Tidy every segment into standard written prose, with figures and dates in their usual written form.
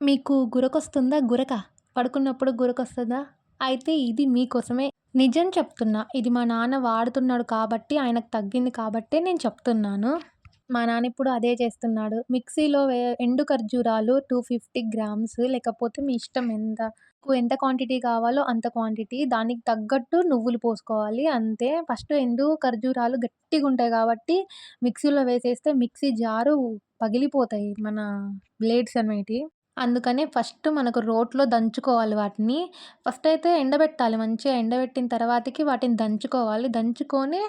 మీకు గురకొస్తుందా? గురక? పడుకున్నప్పుడు గురకొస్తదా? అయితే ఇది మీకోసమే. నిజం చెప్తున్నా. ఇది మా నాన్న వాడుతున్నాడు కాబట్టి, ఆయనకు తగ్గింది కాబట్టే నేను చెప్తున్నాను. మా నాన్న ఇప్పుడు అదే చేస్తున్నాడు. మిక్సీలో ఎండు ఖర్జూరాలు 250 గ్రామ్స్ లేకపోతే మీ ఇష్టం ఎంత క్వాంటిటీ కావాలో అంత క్వాంటిటీ. దానికి తగ్గట్టు నువ్వులు పోసుకోవాలి అంతే. ఫస్ట్ ఎండు ఖర్జూరాలు గట్టిగుంటాయి కాబట్టి మిక్సీలో వేసేస్తే మిక్సీ జారు పగిలిపోతాయి మన బ్లేడ్స్ అనేటియి. అందుకనే ఫస్ట్ మనకు రోట్లో దంచుకోవాలి వాటిని. ఫస్టయితే ఎండబెట్టాలి. మంచిగా ఎండబెట్టిన తర్వాతకి వాటిని దంచుకోవాలి. దంచుకొని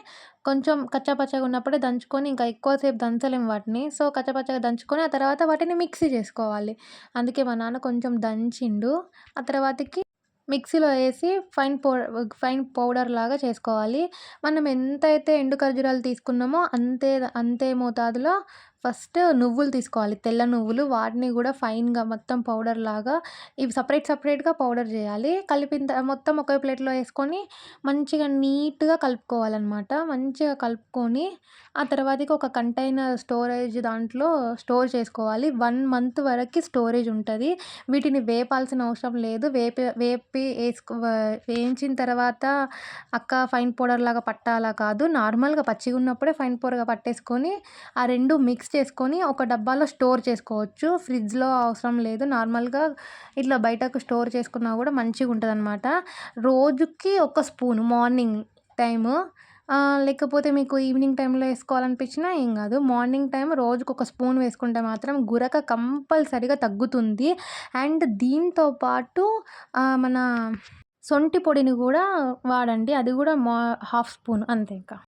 కొంచెం కచ్చా పచ్చాగా ఉన్నప్పుడే దంచుకొని ఇంకా ఎక్కువ సేపు దంచలేము వాటిని. సో, కచ్చా పచ్చాగా దంచుకొని ఆ తర్వాత వాటిని మిక్సీ జేసుకోవాలి. అందుకే మా నాన్న కొంచెం దంచిండు. ఆ తర్వాతకి మిక్సీలో ఏసి ఫైన్ పౌడర్‌లాగా చేసుకోవాలి. మనం ఎంతైతే ఎండు ఖర్జూరాలు తీసుకున్నామో అంతే మోతాదులో ఫస్ట్ నువ్వులు తీసుకోవాలి. తెల్ల నువ్వులు. వాటిని గూడా ఫైన్‌గా మొత్తం పౌడర్‌లాగా ఇవి సెపరేట్‌గా పౌడర్ జేయాలి. మొత్తం ఒకే ప్లేట్‌లో ఏసుకొని మంచిగా నీట్‌గా కలుపుకోవాలనమాట. మంచిగా కలుపుకొని ఆ తర్వాతకి ఒక కంటైనర్ స్టోరేజ్ దాంట్లో స్టోర్ చేసుకోవాలి. 1 మంత్ వరకి స్టోరేజ్ ఉంటది. వీటిని వేపాల్సిన అవసరం లేదు. వేయించిన తర్వాత ఫైన్ పౌడర్‌లాగా పట్టాలా కాదు. నార్మల్‌గా పచ్చిగున్నప్పుడే ఫైన్ పౌడర్‌గా పట్టేసుకొని, ఆ 2 మిక్స్ చేసుకొని ఒక డబ్బాలో స్టోర్ చేసుకోవచ్చు. ఫ్రిడ్జ్‌లో అవసరం లేదు. నార్మల్‌గా ఇట్లా బయటకు స్టోర్ చేసుకున్నా గూడా మంచిగుంటదనమాట. రోజుకి ఒక స్పూను మార్నింగ్ టైము. లేకపోతే మీకు ఈవినింగ్ టైమ్‌లో ఏసుకోవాలనిపించినా ఏం గాదు. మార్నింగ్ టైమ్ రోజుకొక స్పూన్ వేసుకుంటే మాత్రం గురక కంపల్సరీగా తగ్గుతుంది. అండ్ దీంతో పాటు మన సొంటి పొడిని గూడా వాడండి. అది గూడా హాఫ్ స్పూన్ అంతే ఇంక.